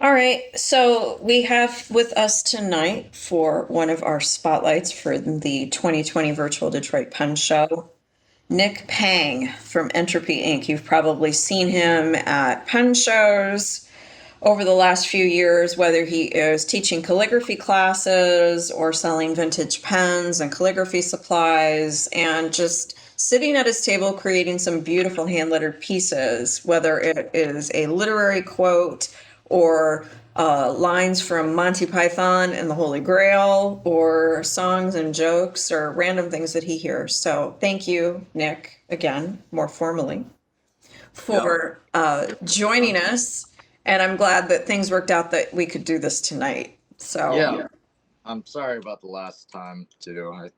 All right, so we have with us tonight for one of our spotlights for the 2020 Virtual Detroit Pen Show, Nik Pang from Entropy Inc. You've probably seen him at pen shows over the last few years, whether he is teaching calligraphy classes or selling vintage pens and calligraphy supplies, and just sitting at his table creating some beautiful hand lettered pieces, whether it is a literary quote or lines from Monty Python and the Holy Grail, or songs and jokes or random things that he hears. So, thank you, Nik, again, more formally, Yeah. for joining us. And I'm glad that things worked out that we could do this tonight. So, Yeah. I'm sorry about the last time too. I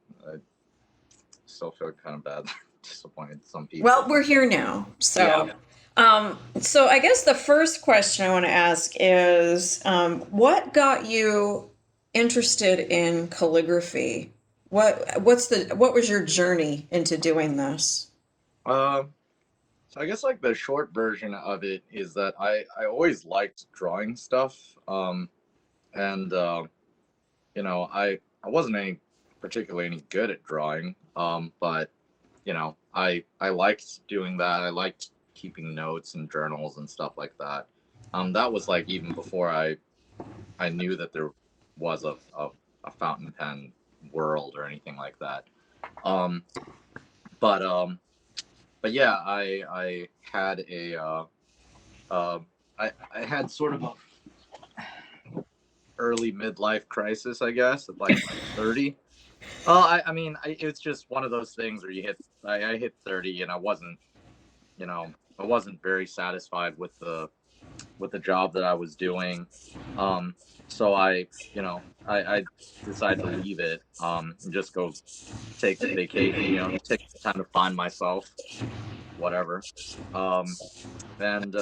still feel kind of bad, disappointed some well, people. we're here now. Yeah. So I guess the first question I want to ask is, what got you interested in calligraphy? What was your journey into doing this? Uh, so I guess like the short version of it is that I always liked drawing stuff. And I wasn't any particularly any good at drawing. But I liked doing that. I liked keeping notes and journals and stuff like that. That was like even before I knew that there was a fountain pen world or anything like that. Um, but yeah, I had uh, I had sort of a early midlife crisis, I guess, at like 30. Well, I mean, it's just one of those things where I hit 30 and I wasn't very satisfied with the job that I was doing. Um, so I decided to leave it, and just go take vacation, take time to find myself, whatever. Um, and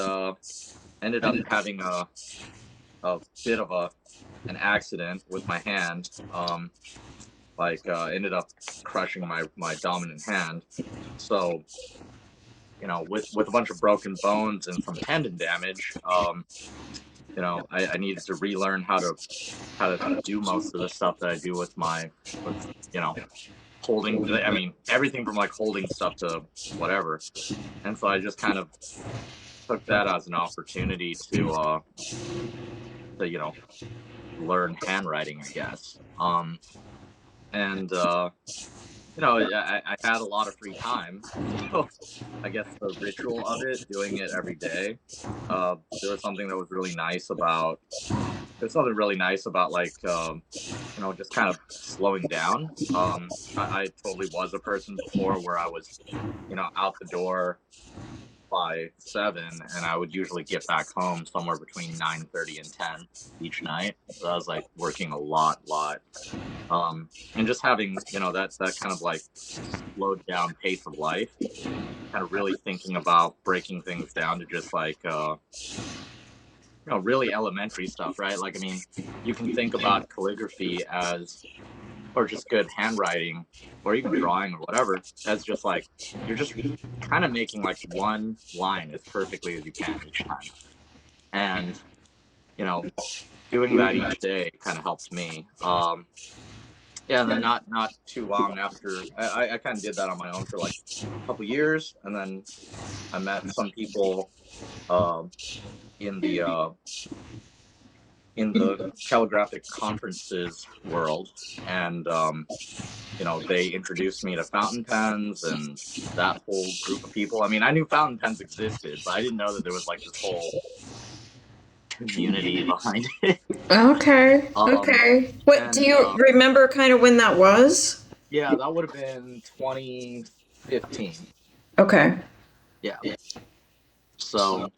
ended up having a bit of an accident with my hand. Ended up crushing my dominant hand. So, with a bunch of broken bones and some tendon damage, I needed to relearn how to do most of the stuff that I do with holding. I mean, everything from like holding stuff to whatever. And so I just kind of took that as an opportunity to learn handwriting, I guess. And I had a lot of free time, so I guess the ritual of it, doing it every day, there was something that was really nice about. There's something really nice about just kind of slowing down. I totally was a person before where I was, out the door by 7, and I would usually get back home somewhere between 9:30 and 10 each night. So I was like working a lot. And just having, that kind of like slowed down pace of life, kind of really thinking about breaking things down to just like, really elementary stuff, right? Like, I mean, you can think about calligraphy as, or just good handwriting, or even drawing or whatever, as just like, you're just kind of making like one line as perfectly as you can each time. And, you know, doing that each day kind of helped me. Yeah, and then not too long after, I kind of did that on my own for like a couple years, and then I met some people uh, in the calligraphic conferences world, and they introduced me to fountain pens and that whole group of people. I mean, I knew fountain pens existed, but I didn't know that there was like this whole community behind it. Okay, um, okay. What do and you remember kind of when that was? Yeah, that would have been 2015. Okay. Yeah. So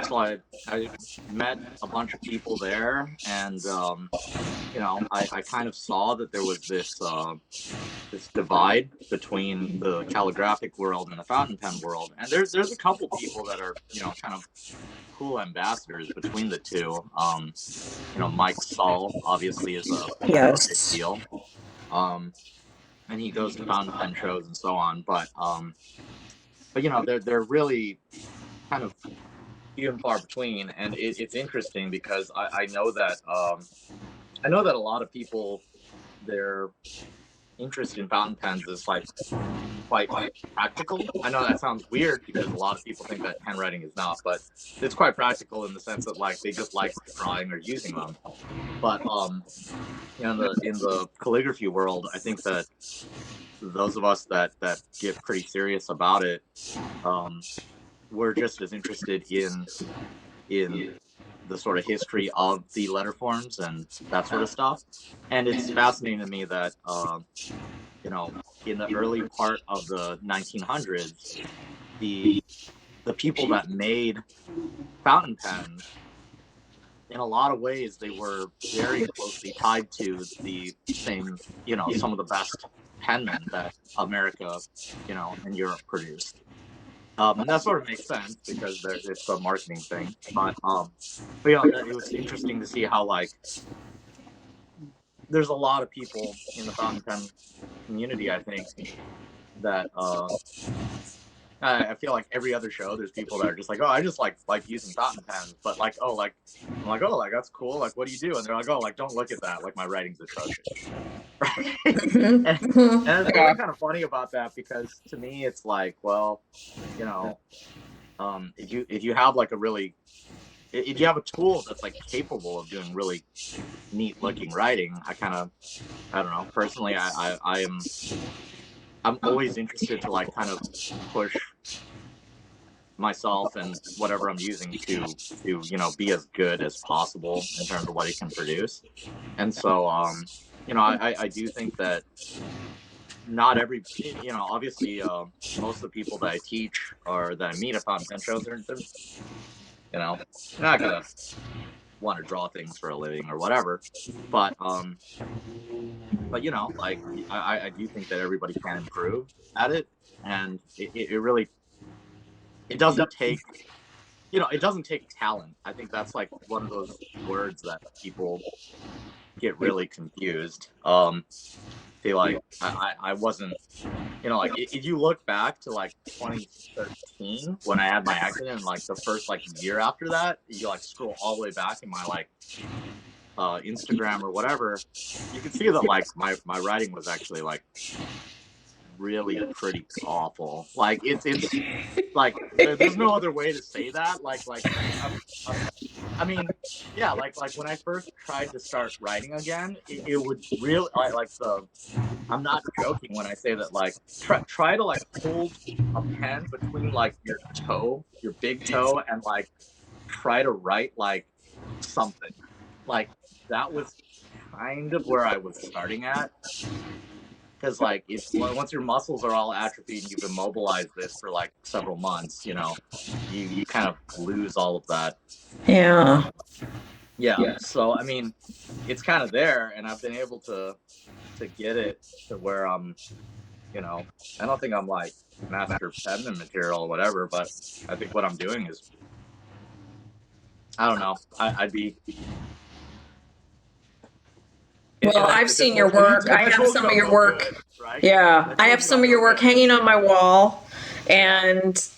so I met a bunch of people there, and I kind of saw that there was this divide between the calligraphic world and the fountain pen world, and there's a couple people that are kind of cool ambassadors between the two. Mike Saul obviously is a kind of a big Yes. deal, and he goes to fountain pen shows and so on. But they're really kind of few and far between, and it's interesting because I know that a lot of people, their interest in fountain pens is like quite practical. I know that sounds weird because a lot of people think that handwriting is not, but it's quite practical in the sense that like they just like drawing or using them. But in the calligraphy world, I think that those of us that get pretty serious about it, um, we're just as interested in the sort of history of the letter forms and that sort of stuff. And it's fascinating to me that you know, in the early part of the 1900s, the the people that made fountain pens, in a lot of ways, they were very closely tied to the same, some of the best penmen that America, and Europe produced. And that sort of makes sense because it's a marketing thing. But it was interesting to see how like there's a lot of people in the fountain pen community. I think that I feel like every other show, there's people that are just like, oh, I just like using fountain pens, but like, oh, like I'm like, oh, like that's cool. Like, what do you do? And they're like, oh, like don't look at that. Like my writing's atrocious, right? Mhm, and, mhm. and there's Yeah. something kind of funny about that because to me, it's like, well, you know, if you have like a really if you have a tool that's like capable of doing really neat looking writing, I don't know. Personally, I'm always interested to like kind of push myself and whatever I'm using to be as good as possible in terms of what it can produce. And so I do think that not every obviously most of the people that I teach or that I meet at fountain pen shows they're they're not gonna want to draw things for a living or whatever. But like I do think that everybody can improve at it, and it really it doesn't take it doesn't take talent. I think that's like one of those words that people get really confused. They like I wasn't like if you look back to like 2013 when I had my accident and like the first like year after that, you like scroll all the way back in my like Instagram or whatever, you can see that like my writing was actually like really pretty awful. Like it's like there's no other way to say that. I'm I mean, yeah, like when I first tried to start writing again, it would really like the I'm not joking when I say that like try to like hold a pen between like your toe, your big toe, and like try to write like something. Like that was kind of where I was starting at. Because like if once your muscles are all atrophied and you've immobilized it for like several months, you kind of lose all of that. Yeah. Yeah. So I mean, it's kind of there, and I've been able to get it to where you know, I don't think I'm like master penman material or whatever, but I think what I'm doing is, I don't know. I'd be Well, I've seen your work. if I I have told you some of I'm your no work. good, right? If Yeah, I I told have you some I'm of no your work good, hanging on my wall, yeah. and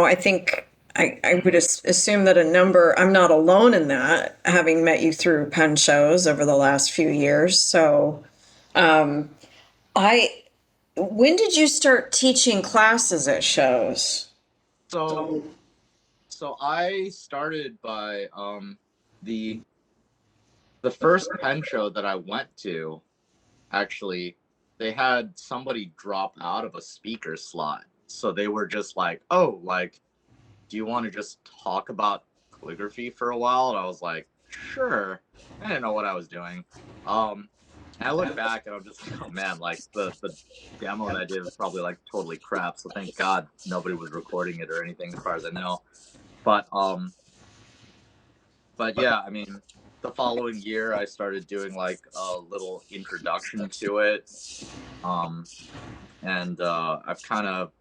I think I would assume that I'm not alone in that, having met you through pen shows over the last few years. So, I when did you start teaching classes at shows? So so I started by the the first pen show that I went to, actually, they had somebody drop out of a speaker slot. So they were just like, "Oh, like, do you want to just talk about calligraphy for a while?" And I was like, "Sure." I didn't know what I was doing. Um, and I look back and I'm just like, "Oh man, like the demo that I did was probably like totally crap." So thank God nobody was recording it or anything, as far as I know. But but yeah, I mean, the following year I started doing like a little introduction to it. Um, and I've kind of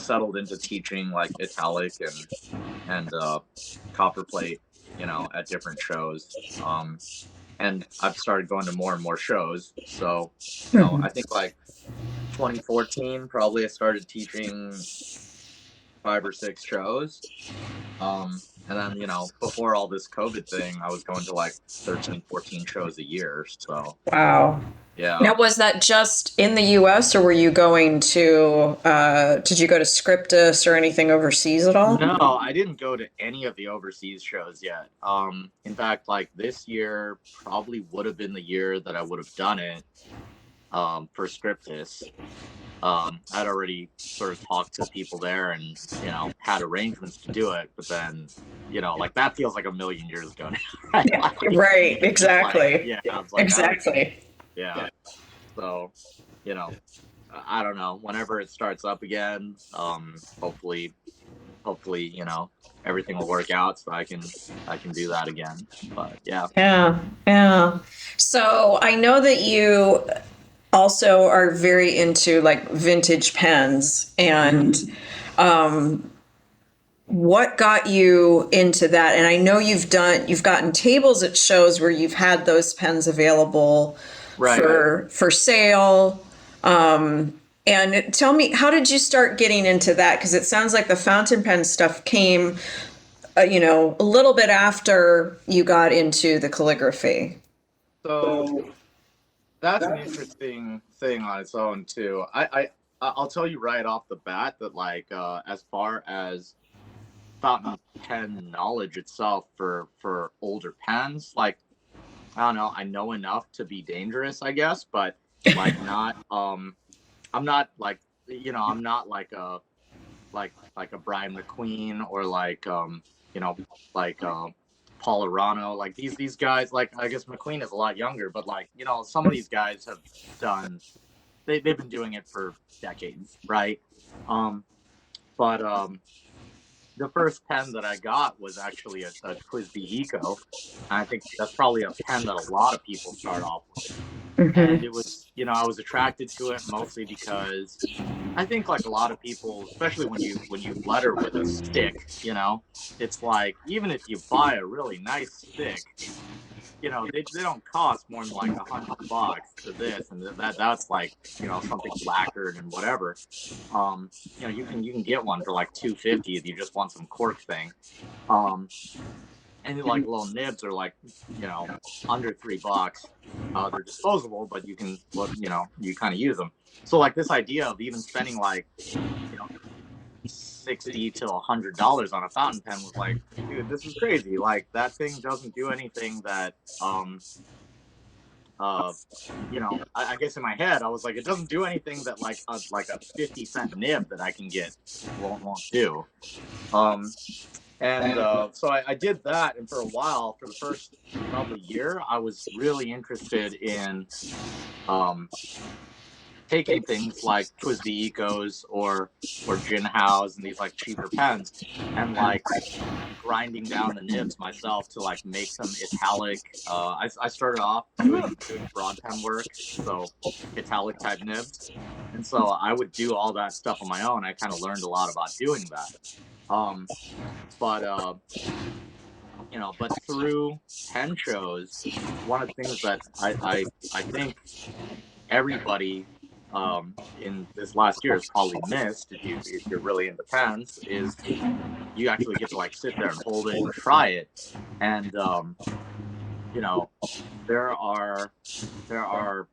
settled into teaching like italic and copperplate, at different shows. And I've started going to more and more shows. So, I think like 2014 probably I started teaching 5 or 6 shows. And then, before all this COVID thing, I was going to like 13, 14 shows a year. So, Wow. yeah. Now, was that just in the US or were you going to, did you go to Scriptus or anything overseas at all? No, I didn't go to any of the overseas shows yet. In fact, like this year probably would have been the year that I would have done it, for Scriptus. I'd already sort of talked to people there and, had arrangements to do it, but then, like that feels like a million years ago now, right? Like, Right, it's like, exactly. yeah, it's like, I don't, Exactly. yeah. So, you know, I don't know. Whenever it starts up again, hopefully, everything will work out so I can do that again. But yeah. Yeah, yeah. So I know that you also are very into like vintage pens and what got you into that? And I know you've gotten tables at shows where you've had those pens available Right. for sale. And tell me, how did you start getting into that? Because it sounds like the fountain pen stuff came, a little bit after you got into the calligraphy. So that's an interesting thing on its own too. I'll tell you right off the bat that like as far as fountain pen knowledge itself for older pens, like I don't know, I know enough to be dangerous, I guess, but like not I'm not like I'm not like a Brian McQueen or like you know like Paul Arano, like these guys, like I guess McQueen is a lot younger, but like some of these guys have done they've been doing it for decades, right? Um, but the first pen that I got was actually a TWSBI Eco. And I think that's probably a pen that a lot of people start off with. And it was, I was attracted to it mostly because I think like a lot of people, especially when you letter with a stick, it's like even if you buy a really nice stick, they don't cost more than like $100 for this and that's like something lacquered and whatever. You can get one for like 250 if you just want some cork thing. Um, and like little nibs are like under $3. They're disposable, but you can you kind of use them. So like this idea of even spending like you know 60 to $100 on a fountain pen was like, dude, this is crazy. Like that thing doesn't do anything that uh I guess in my head I was like, it doesn't do anything that like a 50-cent nib that I can get won't do. Um, and so I did that, and for a while, for the first probably year, I was really interested in um, taking things like TWSBI Ecos or Jinhaos and these like cheaper pens, and like grinding down the nibs myself to like make them italic. I started off doing broad pen work, so italic type nibs, and so I would do all that stuff on my own. I kind of learned a lot about doing that. Um, but through pen shows, one of the things that I think everybody in this last year has probably missed if you're really into pens is you actually get to like sit there and hold it and try it. And you know, there are there are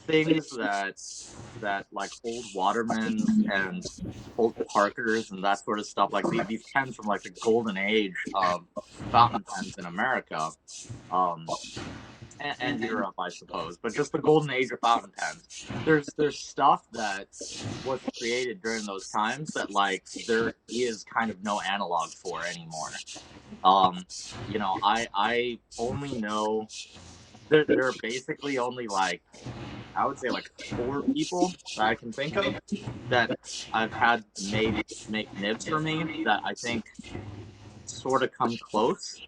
things that like old Watermans and old Parkers and that sort of stuff, like these pens from like the golden age of fountain pens in America, um, and Europe, I suppose, but just the golden age of fountain pens. There's stuff that was created during those times that like there is kind of no analog for anymore. Um, I only know there are basically only like I would say like 4 people that I can think of that I've had make nibs for me that I think sort of come close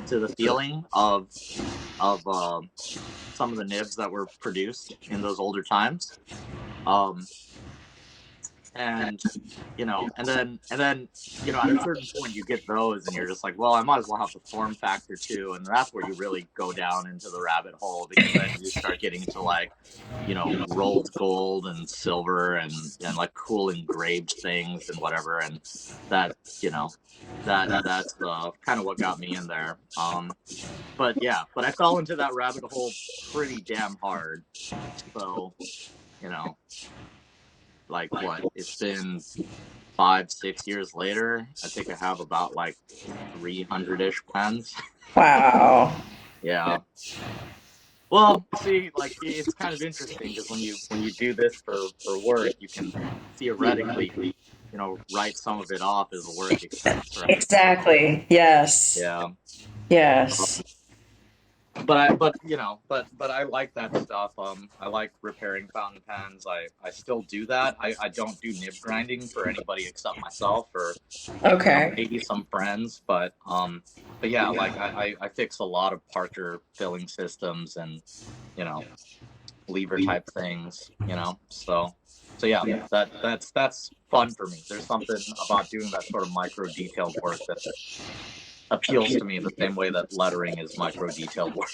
to the feeling of some of the nibs that were produced in those older times. Um, and and then at a certain point you get those and you're just like, well, I might as well have the form factor too, and that's where you really go down into the rabbit hole, because then you start getting into like rolled gold and silver and like cool engraved things and whatever, and that you know that's kind of what got me in there. But yeah, but I fell into that rabbit hole pretty damn hard. So you know like what, it's been 5 6 years later, I think I have about like 300-ish pens. Wow. Yeah. Well, see, like it's kind of interesting because when you do this for work, you can theoretically, write some of it off as a work expense, right? Exactly. Yes. Yeah. Yes. But I like that stuff. I like repairing fountain pens. I still do that. I don't do nib grinding for anybody except myself, or Okay. maybe some friends, but yeah, like I fix a lot of Parker filling systems and you know lever type things, so yeah, that's fun for me. There's something about doing that sort of micro detailed work that appeals to me the same way that lettering is micro detailed work.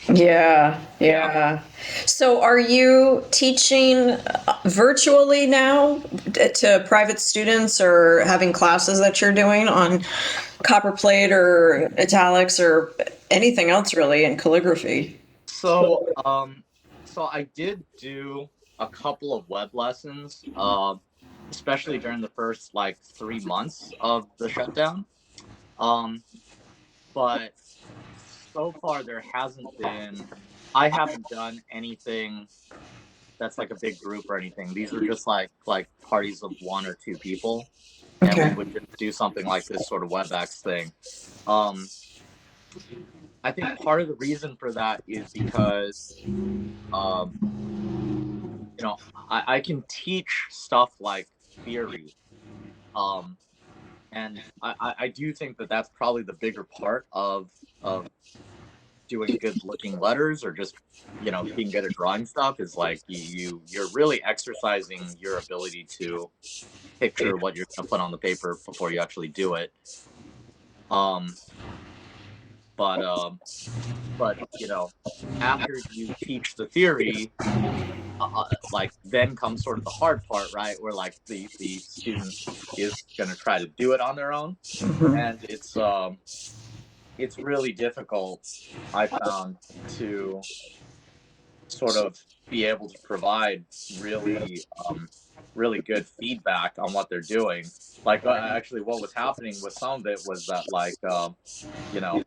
Yeah. Yeah. Yeah. So are you teaching virtually now to private students, or having classes that you're doing on copperplate or italics or anything else really in calligraphy? So I did do a couple of web lessons, especially during the first like 3 months of the shutdown. Um, but so far there hasn't been. I haven't done anything that's like a big group or anything. These are just like parties of 1 or 2 people, and we Okay. would just do something like this sort of WebEx thing. Um, I think part of the reason for that is because um, I can teach stuff like theory. Um, and I do think that that's probably the bigger part of doing good looking letters, or just being good at drawing stuff, is like you're really exercising your ability to picture what you're going to put on the paper before you actually do it. um but um but after you teach the theory, like then comes sort of the hard part, right, where like the student is going to try to do it on their own, Mhm. and it's really difficult, I found, to sort of be able to provide really really good feedback on what they're doing. Like, actually what was happening with some of it was that, like, you know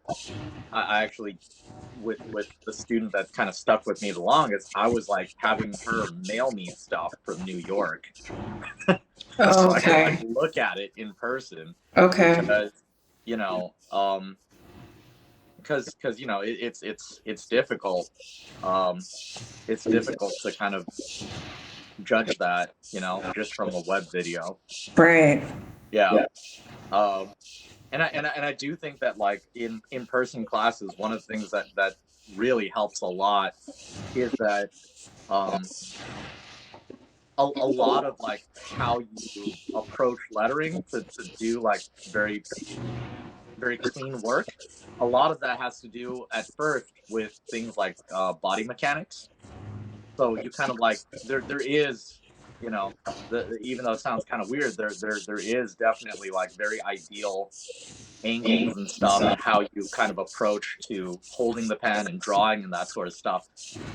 I actually, with the student that kind of stuck with me the longest, I was like having her mail me stuff from New York Oh, so I could like okay. look at it in person, Okay. because you know um because it's difficult. um it's difficult to kind of judge that, just from a web video. Right. Yeah. um and I do think that, like, in person classes, one of the things that really helps a lot is that, um a lot of like how you approach lettering to do like very very clean work. A lot of that has to do at first with things like body mechanics. So you kind of like, there is, even though it sounds kind of weird, there is definitely like very ideal angles and stuff, and how you kind of approach to holding the pen and drawing and that sort of stuff.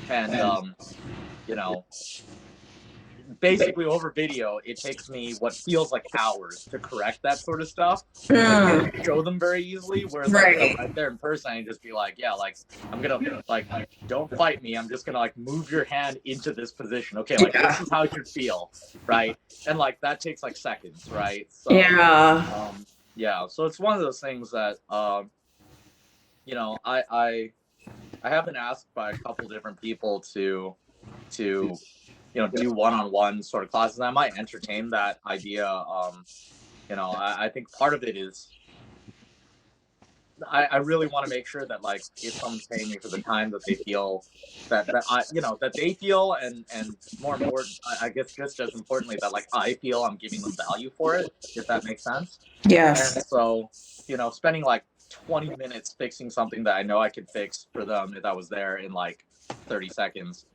And you know basically over video, it takes me what feels like hours to correct that sort of stuff. And I can't Mm, show them very easily. Whereas, like, right. right there in person, I can just be like, yeah, like, I'm gonna, like, don't fight me. I'm just gonna like move your hand into this position. Okay, like this Yeah. is how it should feel, right? And like that takes like seconds, right? So, Yeah. yeah. So it's one of those things that, you know, I I I have been asked by a couple different people to do one-on-one sort of classes. I might entertain that idea. I think part of it is I really want to make sure that like if someone's paying me for the time that they feel that I that they feel and more important I guess just as importantly that like I feel I'm giving them value for it, if that makes sense. And Yes. so spending like 20 minutes fixing something that I know I could fix for them if I was there in like 30 seconds,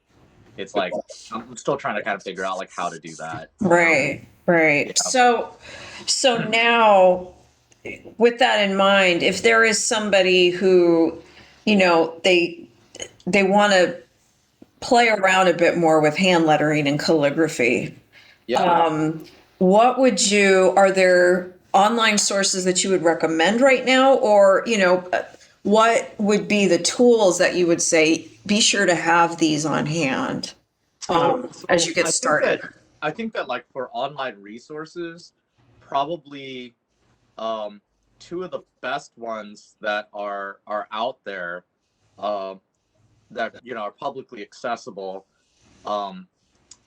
it's like I'm still trying to kind of figure out like how to do that. Right, right. Yeah. So now, with that in mind, if there is somebody who, they want to play around a bit more with hand lettering and calligraphy, Yeah. are there online sources that you would recommend right now? Or, what would be the tools that you would say, be sure to have these on hand, as So you get started? I think that like for online resources, probably um two of the best ones that are out there uh, that are publicly accessible um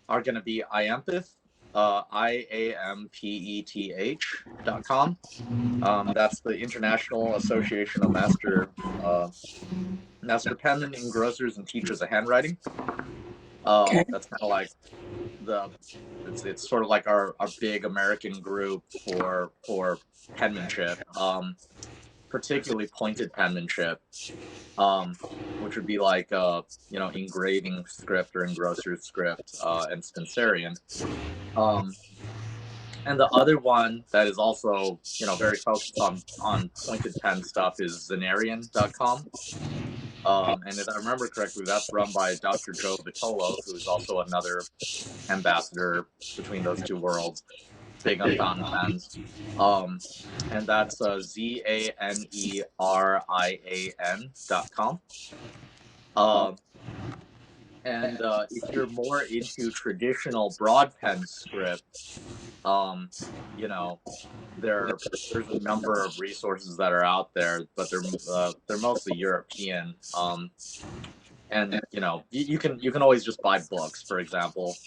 are going to be IAMPETH, IAMPETH.com. That's the International Association of Master Penmen Engrossers and Teachers of Handwriting. Okay. That's kind of like the it's sort of like our big American group for penmanship, particularly pointed penmanship, which would be like engraving script or engrosser's script and Spencerian. Um, and the other one that is also very focused on pointed pen stuff is Zenarian.com. And if I remember correctly, that's run by Dr. Joe Vitolo, who is also another ambassador between those two worlds, big on fountain pens. Um, and that's ZANERIAN.com. And if you're more into traditional broad pen script, um, you know, there's a number of resources that are out there, but they're mostly European. And you can always just buy books, for example,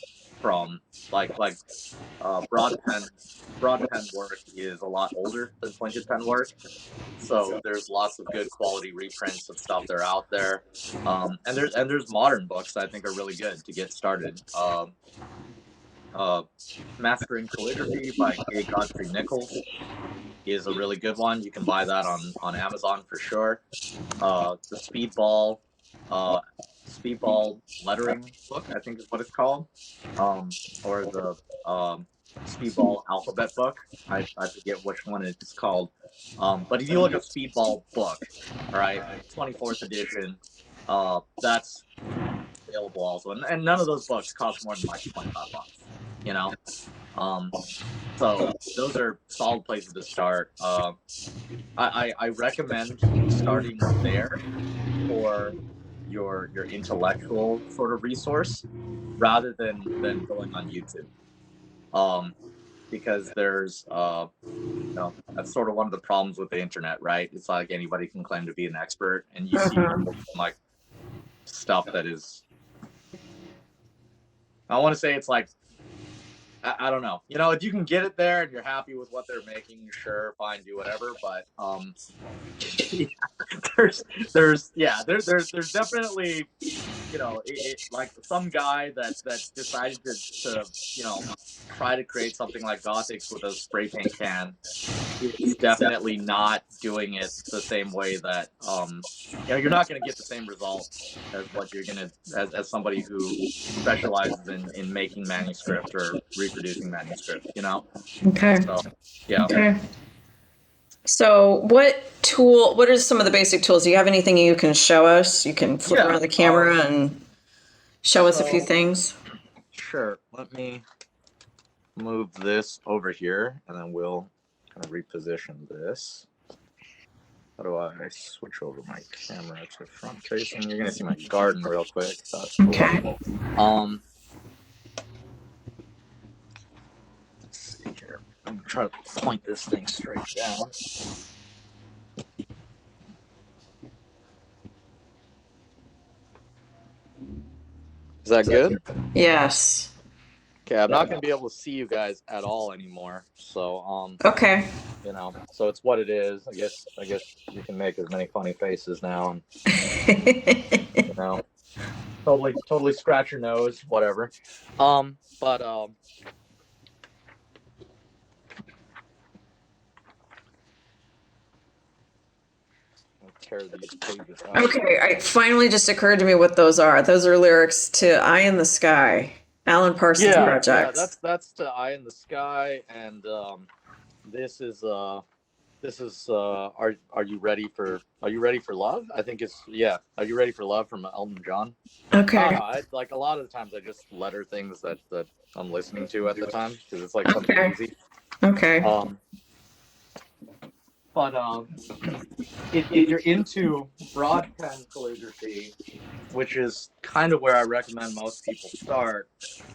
from like broad pen work is a lot older than pointed pen work, so there's lots of good quality reprints of stuff that are out there. And there's modern books that I think are really good to get started. Uh, Mastering Calligraphy by K. Godfrey Nichols is a really good one. You can buy that on Amazon for sure. The uh, Speedball lettering book, I think is what it's called, or the Speedball alphabet book. I forget which one it's called. But if you look at Speedball book, all right, 24th edition, that's available also, and none of those books cost more than like $25. You know, um, so those are solid places to start. I recommend starting there for your intellectual sort of resource rather than going on YouTube. Um, because there's that's sort of one of the problems with the internet, right? It's like anybody can claim to be an expert, and you see Mhm. people like stuff that is. I want to say it's like I don't know. If you can get it there and you're happy with what they're making, sure, fine, do whatever. But yeah, there's definitely like some guy that decided to try to create something like Gothics with a spray paint can is definitely not doing it the same way that you're not going to get the same results as what you're going to as somebody who specializes in making manuscript or reproducing manuscript. Okay. So yeah. Okay. So, what are some of the basic tools? Do you have anything you can show us? You can flip Yeah. around the camera and show us a few So things. sure, let me move this over here and then we'll kind of reposition this. How do I switch over my camera to front facing? You're gonna see my garden real quick. That's cool. Okay. Um, let's see here. I'm gonna try to point this thing straight down. Is that good? Yes. Okay, I'm not gonna be able to see you guys at all anymore. So Okay. you know, so it's what it is. I guess you can make as many funny faces now, and you know, totally scratch your nose, whatever. But I'll tear these pages out. Okay, it finally just occurred to me what those are. Those are lyrics to Eye in the Sky, Alan Parsons Yeah, Project. that's to Eye in the Sky, and this is are you ready for love? I think it's yeah. Are you ready for love from Elton John? I don't Okay, know. I like a lot of the times I just letter things that I'm listening to at the time because it's like something okay, easy. okay. Um, but if you're into broad pen calligraphy, which is kind of where I recommend most people start,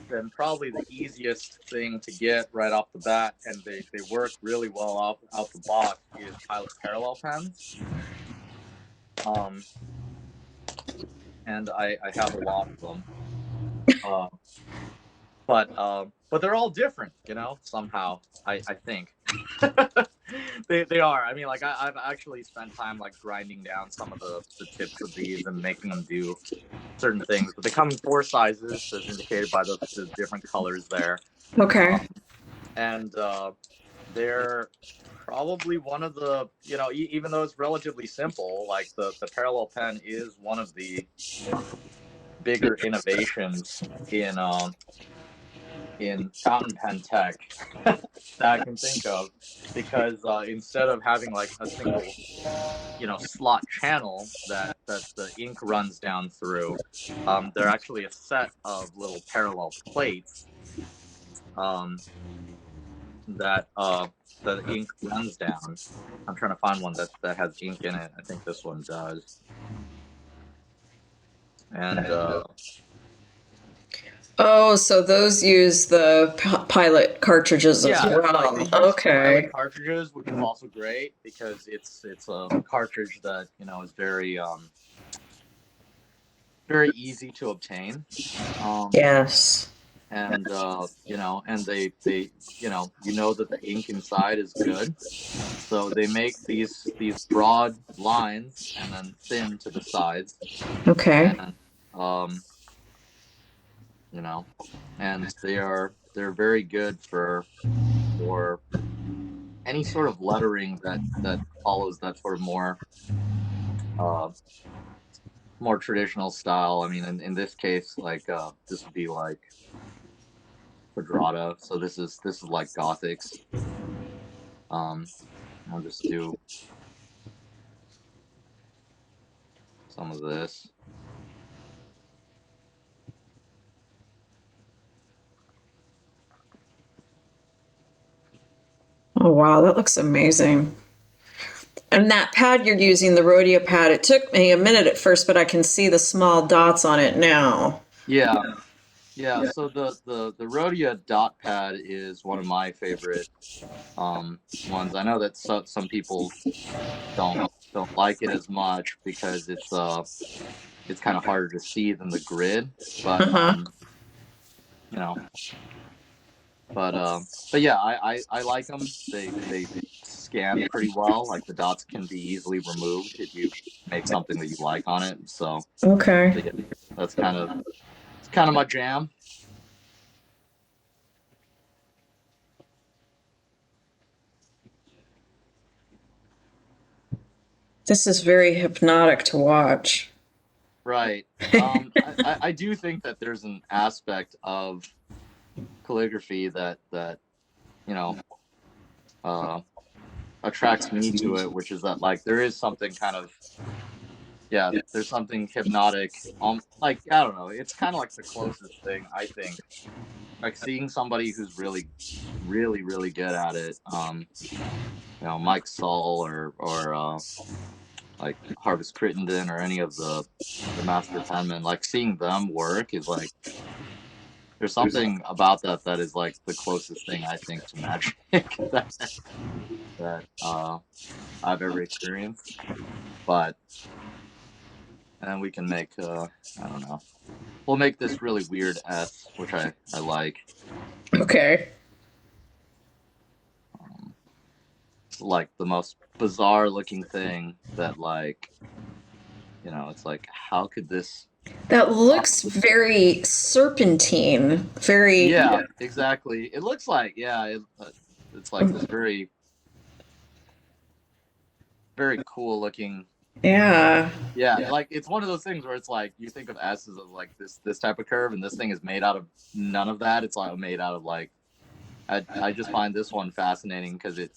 then probably the easiest thing to get right off the bat, and they work really well out the box, is Pilot parallel pens. Um, and I have a lot of them. Uh, but they're all different, you know. Somehow, I think they are. I mean, like I've actually spent time like grinding down some of the tips of these and making them do certain things. But they come in four sizes, as indicated by the different colors there. Okay. Um, and they're probably one of the, you know, even though it's relatively simple, like the parallel pen is one of the bigger innovations in fountain pen tech that I can think of, because instead of having like a single, you know, slot channel that the ink runs down through, they're actually a set of little parallel plates, um, that the ink runs down. I'm trying to find one that has ink in it. I think this one does. And Oh, so those use the pilot cartridges as yeah, like they well. use pilot Okay. cartridges, which is also great because it's a cartridge that, you know, is very easy to obtain. Um, Yes. and you know, and they you know that the ink inside is good. So they make these broad lines and then thin to the sides, Okay. and um, you know, and they're very good for any sort of lettering that follows that sort of uh more traditional style. I mean, in this case, like this would be like quadrata. So this is like Gothics. Um, I'll just do some of this. Oh, wow, that looks amazing. And that pad you're using, the Rhodia pad, it took me a minute at first, but I can see the small dots on it now. Yeah, yeah. So the Rhodia dot pad is one of my favorite ones. I know that some people don't like it as much because it's kind of harder to see than the grid, but Uh-huh. you know, but yeah, I like them. They scan pretty well. Like the dots can be easily removed if you make something that you like on it. So Okay. yeah, that's kind of my jam. This is very hypnotic to watch. Right. I do think that there's an aspect of calligraphy that you know uh, attracts me to it, which is that like there is something kind of, yeah, there's something hypnotic. Like I don't know, it's kind of like the closest thing I think, like seeing somebody who's really good at it. You know, Mike Saul or like Harvest Crittenden or any of the master penmen, like seeing them work is like there's something about that is like the closest thing I think to magic that I've ever experienced. But and we can make I don't know. We'll make this really weird S, which I like. Okay. Um, like the most bizarre looking thing that like, it's like, how could this That looks possibly? very serpentine, very, Yeah, exactly. It looks like, yeah, it's like this very, very cool looking. yeah. Yeah, like it's one of those things where it's like you think of S as like this type of curve, and this thing is made out of none of that. It's like made out of like I just find this one fascinating because it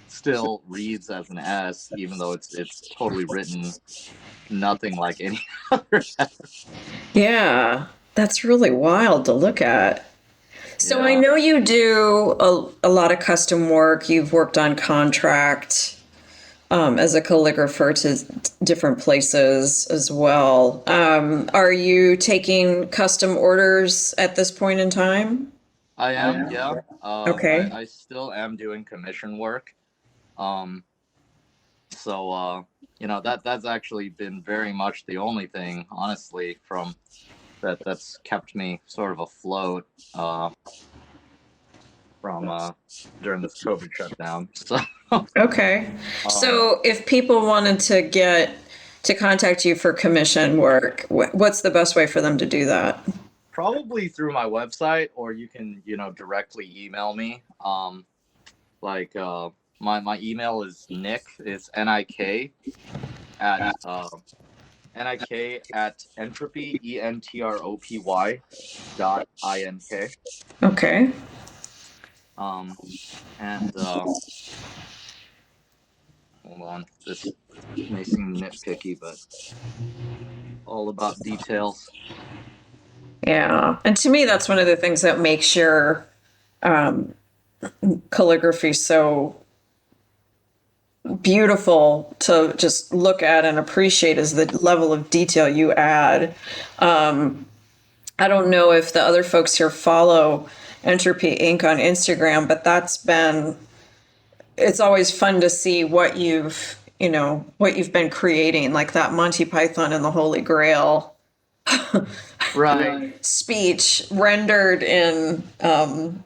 still reads as an S, even though it's totally written nothing like any other. Yeah. That's really wild to look at. So I Yeah, know you do a lot of custom work. You've worked on contract as a calligrapher to different places as well. Are you taking custom orders at this point in time? I am. Yeah, Okay. I still am doing commission work. Um, so that's actually been very much the only thing, honestly, from that's kept me sort of afloat. From during this COVID shutdown. So, Okay. um, So if people wanted to get to contact you for commission work, what's the best way for them to do that? probably through my website, or you can, directly email me. Like my email is Nick. It's Nik at Entropy Entropy.ink. Okay. Um, and hold on, this may seem nitpicky, but all about details. Yeah. And to me, that's one of the things that makes your calligraphy so beautiful to just look at and appreciate is the level of detail you add. I don't know if the other folks here follow Entropy Inc. on Instagram, but it's always fun to see what you've been creating, like that Monty Python and the Holy Grail Right. speech rendered in In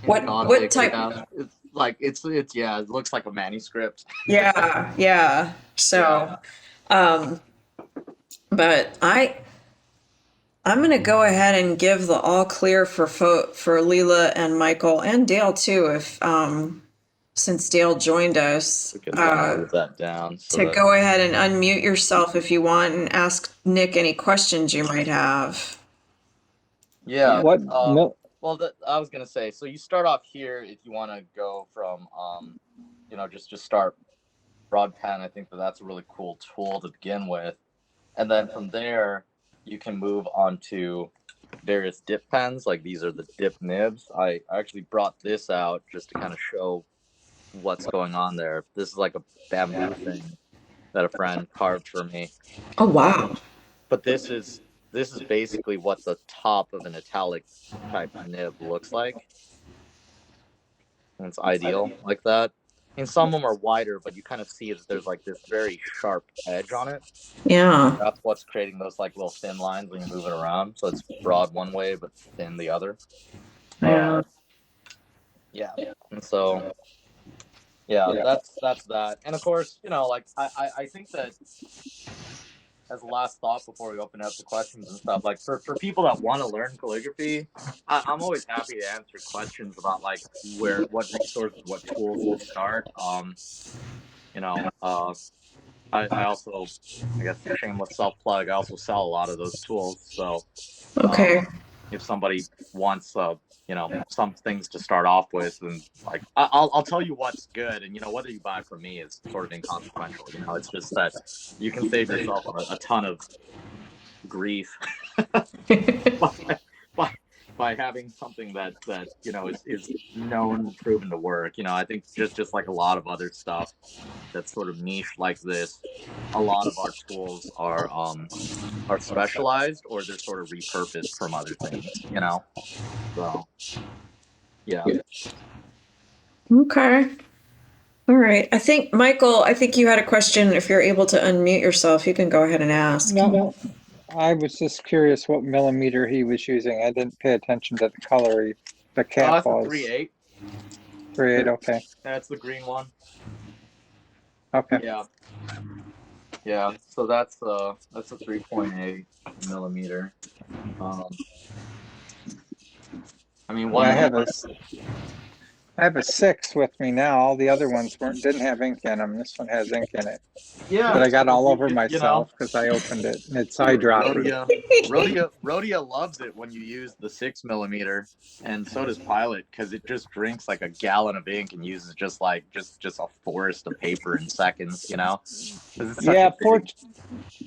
what Gothic, type? yeah. It's like it's yeah, it looks like a manuscript. Yeah, yeah. Yeah. So, but I'm gonna go ahead and give the all clear for Leela and Michael and Dale too, if since Dale joined us, We can move that down so to that. go ahead and unmute yourself if you want and ask Nick any questions you might have. Yeah. What? No. Well, I was gonna say. So you start off here if you want to go from just start broad pen. I think that's a really cool tool to begin with, and then from there you can move on to various dip pens. Like these are the dip nibs. I actually brought this out just to kind of show what's going on there. This is like a bamboo thing that a friend carved for me. Oh Um, wow. but this is basically what the top of an italic type nib looks like. And it's ideal like that. And some of them are wider, but you kind of see that there's like this very sharp edge on it. Yeah. That's what's creating those like little thin lines when you move it around. So it's broad one way but thin the other. Yeah. Yeah. And so yeah, that's that. And of course, like I think that as a last thought before we open up to questions and stuff, like for people that want to learn calligraphy, I'm always happy to answer questions about like what resources, what tools to start. You know, I also, I guess, shameless self plug. I also sell a lot of those tools. So Okay. if somebody wants some things to start off with, and like I'll tell you what's good, and whether you buy from me is sort of inconsequential. It's just that you can save yourself a ton of grief by, by by having something that is known and proven to work. I think just like a lot of other stuff that's sort of niche like this, a lot of our tools are specialized or they're sort of repurposed from other things. So yeah. Okay. All right. I think you had a question. If you're able to unmute yourself, you can go ahead and ask. No. I was just curious what millimeter he was using. I didn't pay attention to the color the cap It's a was. 3/8. grade. Okay. That's the green one. Okay. Yeah. Yeah. So that's a 3.8 millimeter. Um, I mean, Yeah, one more. I have a 6 with me now. All the other ones didn't have ink in them. This one has ink in it. Yeah. But I got So all over you know, myself because I opened it and it's eyedroppy. Rhodia loves it when you use the 6 millimeter, and so does Pilot, because it just drinks like a gallon of ink and uses just a forest of paper in seconds. You know, because it's such a Yeah, big.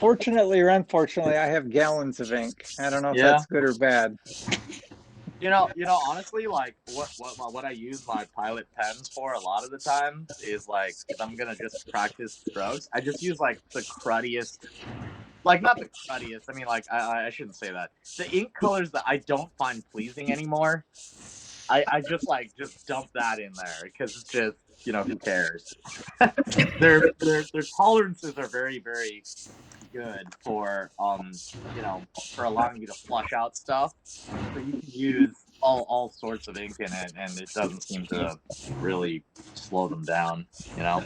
fortunately or unfortunately, I have gallons of ink. I don't know if Yeah. that's good or bad. Honestly, like what I use my Pilot pens for a lot of the time is like if I'm gonna just practice strokes, I just use like the cruddiest, like not the cruddiest. I mean, like I shouldn't say that. The ink colors that I don't find pleasing anymore, I just dump that in there because it's just who cares. Their tolerances are very very good for for allowing you to flush out stuff. So you can use all sorts of ink in it, and it doesn't seem to really slow them down. You know.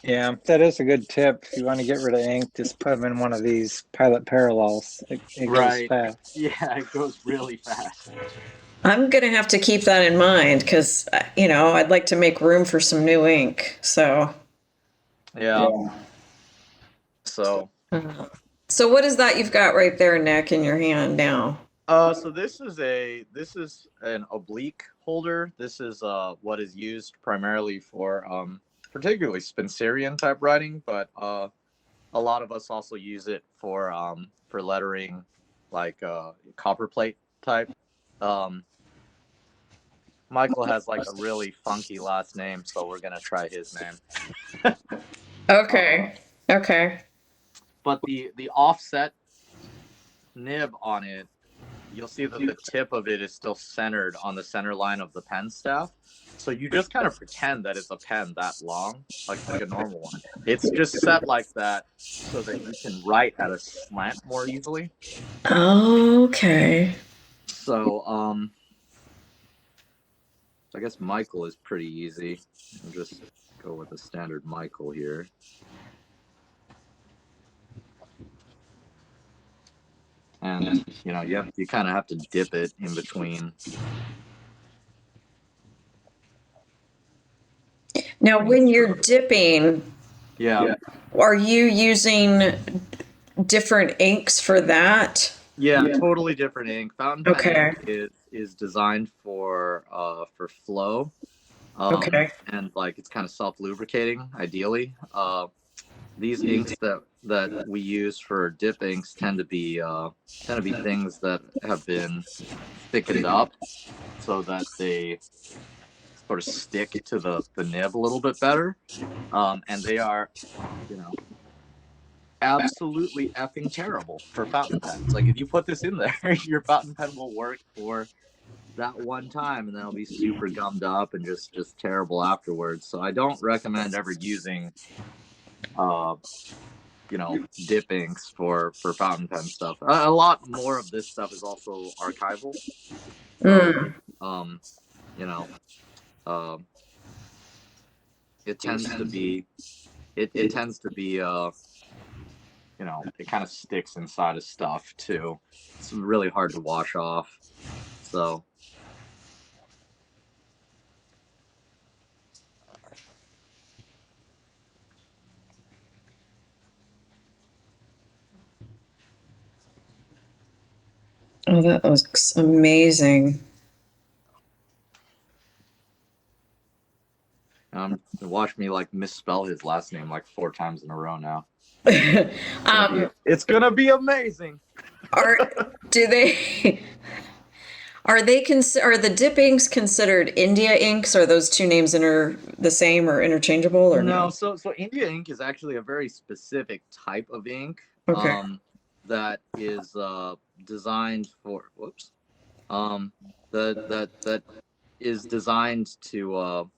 Yeah, that is a good tip. If you want to get rid of ink, just put them in one of these Pilot Parallels. It goes Right. fast. Yeah, it goes really fast. I'm going to have to keep that in mind because, I'd like to make room for some new ink. So, Yeah. So, so what is that you've got right there, Nick, in your hand now? so this is an oblique holder. This is what is used primarily for particularly Spencerian type writing, but a lot of us also use it for lettering, like copperplate type. Um, Michael has like a really funky last name, so we're gonna try his name. Uh, Okay. Okay. but the offset nib on it, you'll see that the tip of it is still centered on the center line of the pen staff. So you just kind of pretend that it's a pen that long, like a normal one. It's just set like that so that you can write at a slant more easily. Okay. So I guess Michael is pretty easy. I'll just go with a standard Michael here. And you kind of have to dip it in between. Now, when you're dipping, Yeah. are you using different inks for that? Yeah, totally different ink. Fountain pen Okay. ink is designed for flow, Okay. and like it's kind of self lubricating. Ideally, these inks that we use for dip inks tend to be things that have been thickened up so that they sort of stick to the nib a little bit better. And they are, you know, absolutely effing terrible for fountain pens. Like if you put this in there, your fountain pen will work for that one time and then it'll be super gummed up and just terrible afterwards. So I don't recommend ever using uh dip inks for fountain pen stuff. A lot more of this stuff is also archival. So Mm. um you know uh, it tends to be it tends to be it kind of sticks inside of stuff too. It's really hard to wash off. So Oh, that looks amazing. watch me like misspell his last name like 4 times in a row now. um, It's gonna be amazing. are do they are the dip inks considered India inks? Are those two names the same or interchangeable or No, no? so India ink is actually a very specific type of ink Okay. that is designed for whoops that is designed to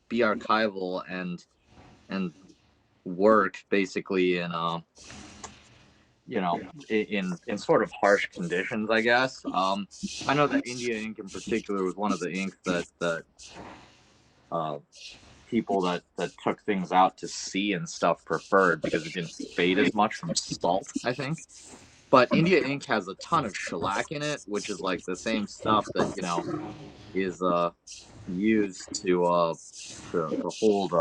be archival and work basically in you know, in sort of harsh conditions, I guess. I know that India ink in particular was one of the inks that uh, people that took things out to sea and stuff preferred because it didn't fade as much from salt, I think. But India ink has a ton of shellac in it, which is like the same stuff that is used to hold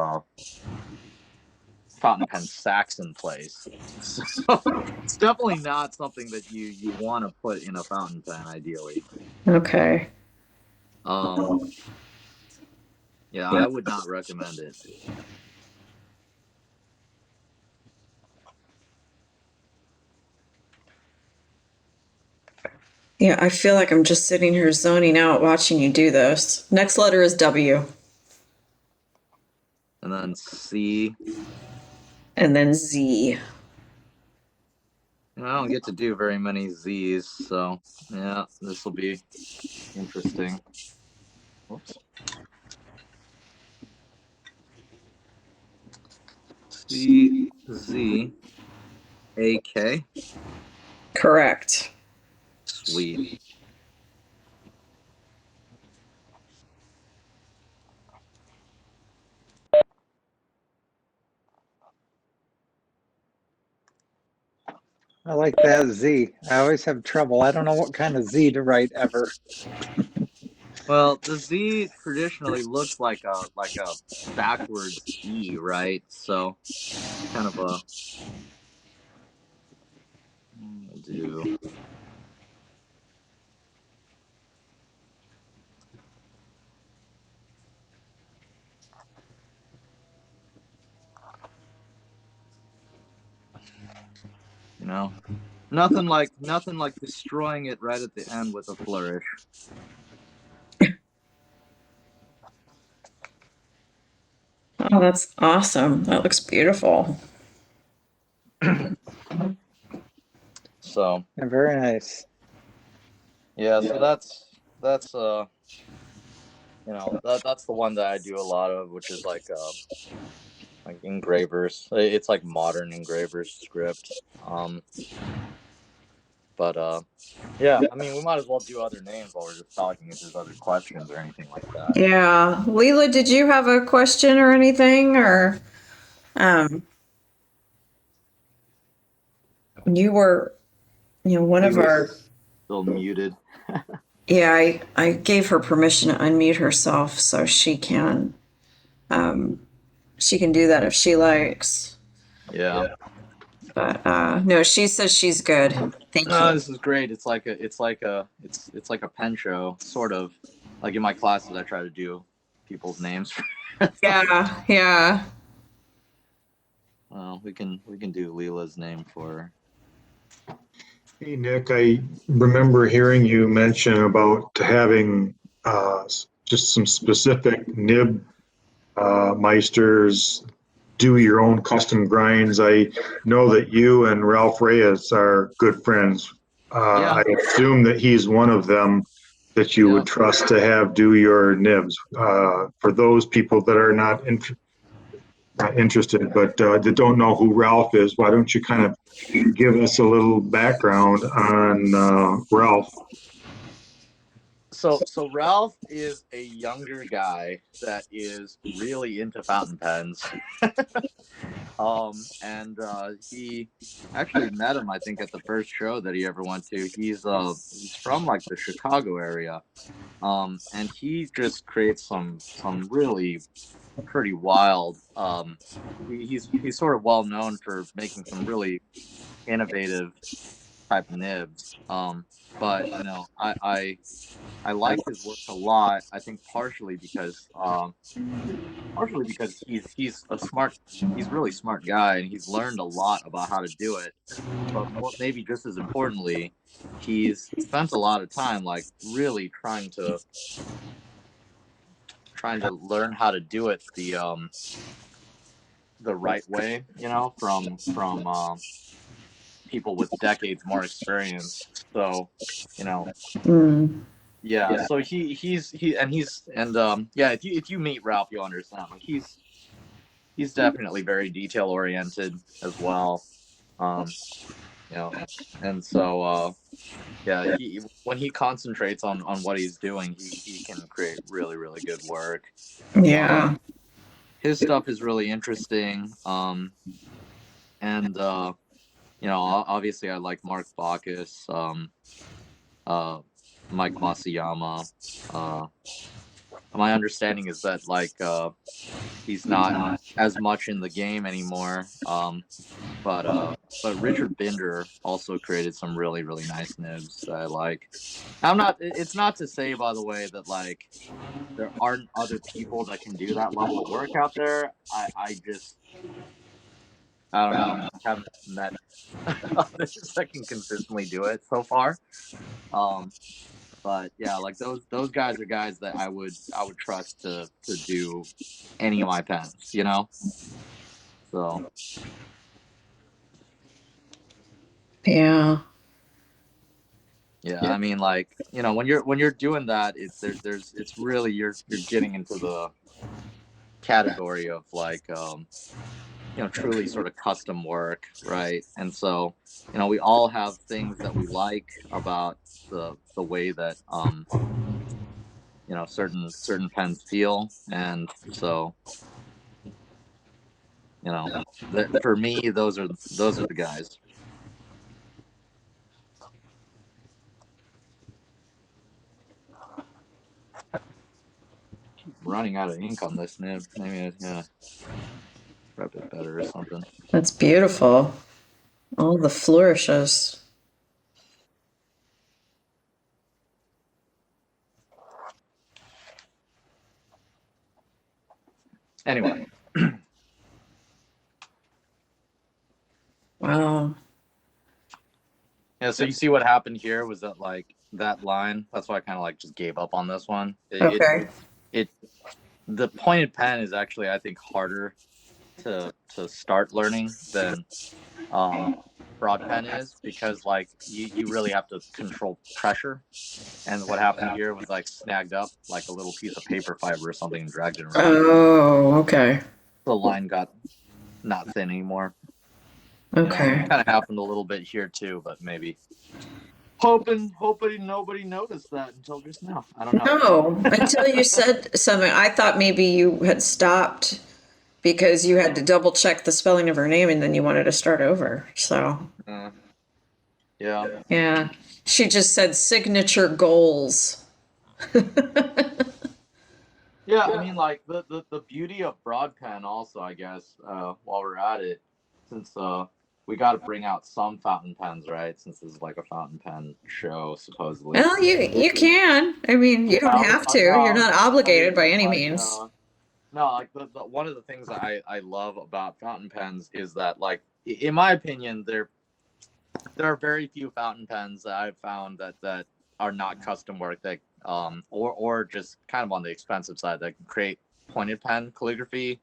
fountain pen sacks in place. So it's definitely not something that you want to put in a fountain pen, ideally. Okay. Um, yeah, I would not recommend it. Yeah, I feel like I'm just sitting here zoning out watching you do this. Next letter is W. And then C. And then Z. I don't get to do very many Z's, so yeah, this will be interesting. Whoops. C Z A K. Correct. Sweet. I like that Z. I always have trouble. I don't know what kind of Z to write ever. Well, the Z traditionally looks like a backwards E, right? So kind of a do. You know, nothing like destroying it right at the end with a flourish. Oh, that's awesome. That looks beautiful. So Yeah, very nice. yeah, so that's that's the one that I do a lot of, which is like engravers. It's like modern engravers script. Um, but yeah, I mean, we might as well do other names while we're just talking if there's other questions or anything like that. Yeah. Leela, did you have a question or anything? Or um you were, one of our Leela's still muted. yeah, I gave her permission to unmute herself so um she can do that if she likes. Yeah. But no, she says she's good. Thank you. This is great. It's like a pen show, sort of. Like in my classes, I try to do people's names. Yeah, yeah. Well, we can do Leela's name for Hey, Nick, I remember hearing you mention about having just some specific nib meisters do your own custom grinds. I know that you and Ralph Reyes are good friends. Yeah. I assume that he's one of them that you Yeah. would trust to have do your nibs. For those people that are not interested, but that don't know who Ralph is, why don't you kind of give us a little background on Ralph? So Ralph is a younger guy that is really into fountain pens. And he actually met him, I think, at the first show that he ever went to. He's from like the Chicago area. And he just creates some really pretty wild. He's sort of well known for making some really innovative type nibs. But I like his work a lot. I think partially because he's a really smart guy, and he's learned a lot about how to do it. But maybe just as importantly, he's spent a lot of time like really trying to learn how to do it the right way, from people with decades more experience. So, you know, Mm. yeah. So he's if you meet Ralph, you'll understand. Like he's definitely very detail oriented as well. Um, you know, and so yeah, when he concentrates on what he's doing, he can create really really good work. Yeah. His stuff is really interesting. And you know, obviously I like Mark Bacchus, uh, Mike Masayama. Uh, my understanding is that like he's not as much in the game anymore. But Richard Binder also created some really really nice nibs that I like. I'm not. It's not to say, by the way, that like there aren't other people that can do that level of work out there. I just I don't know. I haven't met others that can consistently do it so far. Um, but yeah, like those guys are guys that I would trust to do any of my pens, you know. So Yeah. yeah, I mean, like you know, when you're doing that, there's it's really you're getting into the category of like you know truly sort of custom work, right? And so you know we all have things that we like about the way that you know certain pens feel, and so you know for me those are the guys. Running out of ink on this nib. Maybe I gotta prep it better or something. That's beautiful. All the flourishes. Anyway, Wow. yeah. So you see what happened here was that like that line. That's why I kind of like just gave up on this one. Okay. It the pointed pen is actually I think harder to start learning than broad pen is because like you really have to control pressure. And what happened here was like snagged up like a little piece of paper fiber or something and dragged it around. Oh, okay. The line got not thin anymore. You know, Okay. kind of happened a little bit here too, but maybe hoping nobody noticed that until just now. I don't know. No, until you said something, I thought maybe you had stopped because you had to double check the spelling of her name and then you wanted to start over. So, Yeah. yeah. She just said signature goals. Yeah, I mean, like the beauty of broad pen, also, I guess, while we're at it, since we got to bring out some fountain pens, right? Since this is like a fountain pen show, supposedly. Well, you can. I mean, you don't Yeah, have to. no, You're I was not just obligated saying, by any like, means. no, like the one of the things that I love about fountain pens is that, like, in my opinion, there are very few fountain pens that I've found that are not custom work that or just kind of on the expensive side that can create pointed pen calligraphy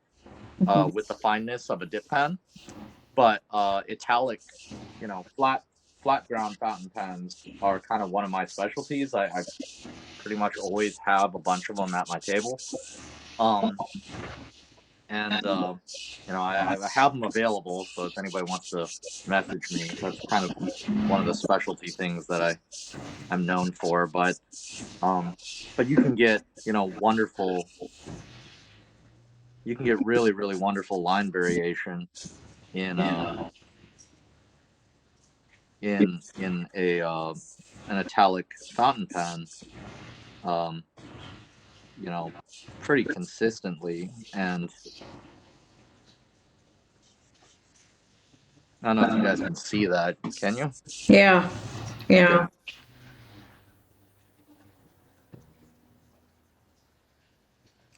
with the fineness of a dip pen, but italic, you know, flat ground fountain pens are kind of one of my specialties. I pretty much always have a bunch of them at my table. Um, and you know, I have them available. So if anybody wants to message me, that's kind of one of the specialty things that I'm known for. Um, but you can get you know wonderful, you can get really really wonderful line variation in in a an italic fountain pen. Um, you know, pretty consistently, and I don't know if you guys can see that. Can you? Yeah. Okay. Yeah.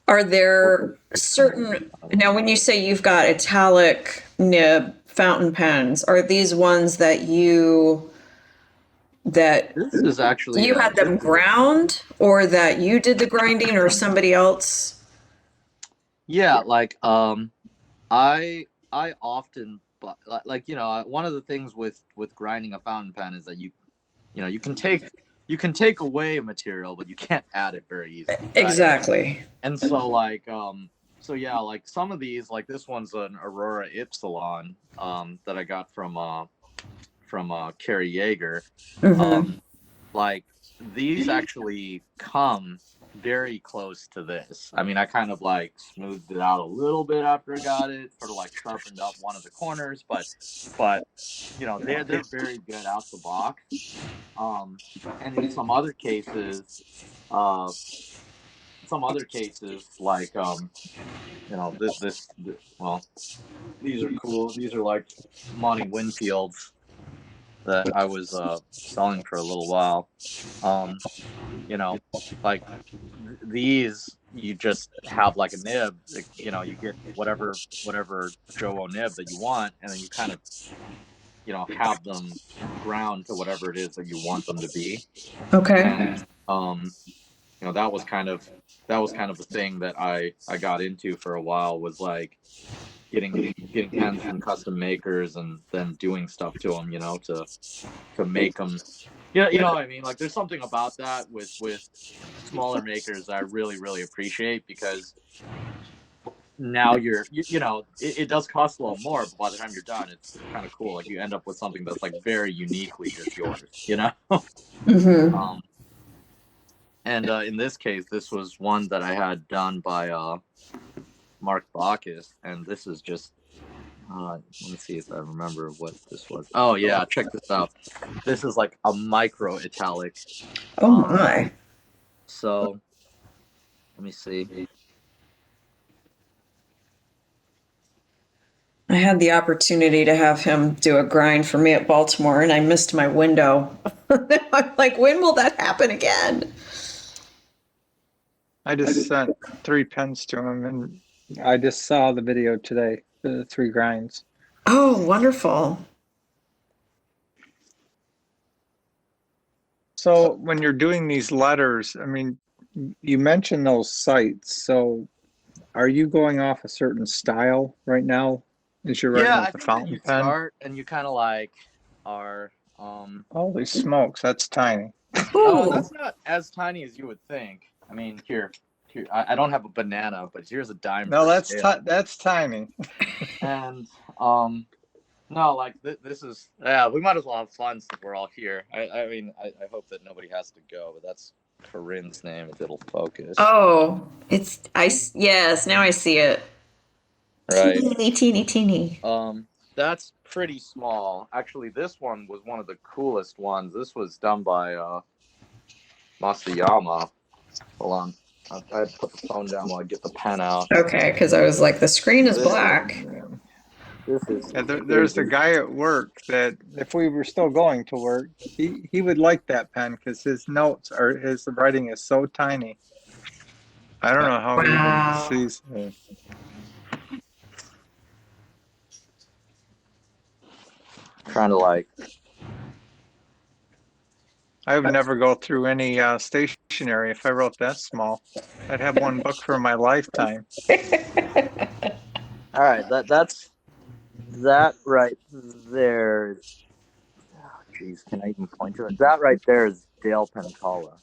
Are there certain, now when you say you've got italic nib fountain pens, are these ones that that This is actually you had them ground or that you did the grinding or somebody else? yeah, like I often but like you know one of the things with grinding a fountain pen is that you know you can take away material but you can't add it very easily, right? Exactly. And so like so yeah, like some of these, like this one's an Aurora Ypsilon that I got from Carrie Yeager. Mm-hmm. Like these actually come very close to this. I mean, I kind of like smoothed it out a little bit after I got it, sort of like sharpened up one of the corners, but you know, they're very good out the box. And in uh some other cases like you know, well, these are cool. These are like Monty Winfields that I was selling for a little while. Um, you know, like these you just have like a nib, you know, you get whatever Joe O nib that you want, and then you kind of, you know, have them ground to whatever it is that you want them to be. Okay. And you know, that was kind of the thing that I got into for a while, was like getting pens from custom makers and then doing stuff to them, you know, to make them. Yeah, you know what I mean? Like there's something about that with smaller makers that I really appreciate, because now you know, it does cost a little more, but by the time you're done, it's kind of cool. Like you end up with something that's like very uniquely just yours, you know? Mm-hmm. um and in this case, this was one that I had done by Mark Bacchus, and this is just let me see if I remember what this was. Oh yeah, check this out. This is like a micro italic. Oh my. So let me see. I had the opportunity to have him do a grind for me at Baltimore, and I missed my window. I'm like, when will that happen again? I just sent 3 pens to him, and I just saw the video today, the 3 grinds. Oh, wonderful. So when you're doing these letters, I mean, you mentioned those sites. So are you going off a certain style right now as you're writing Yeah, with I the think that you fountain pen? start and you kind of like are Holy smokes, that's tiny. Ooh. that's not as tiny as you would think. I mean, here I don't have a banana, but here's a dime No, for scale. that's tiny. And no, like this is, yeah, we might as well have fun since we're all here. I mean, I hope that nobody has to go, but that's Corinne's name if it'll focus. Oh, yes, now I see it. Right. Teeny, teeny, teeny. That's pretty small. Actually, this one was one of the coolest ones. This was done by Masayama. Hold on. I put the phone down while I get the pen out. Okay, because I was like, the screen is This black. this is Yeah, there's a guy at work that if we were still going to work, he would like that pen because his writing is so tiny. I don't know how he even Wow. sees it. trying to like. I would never go through any stationery if I wrote that small. I'd have one book for my lifetime. All right, that right there. Oh, jeez, can I even point to it? That right there is Dale Pencala.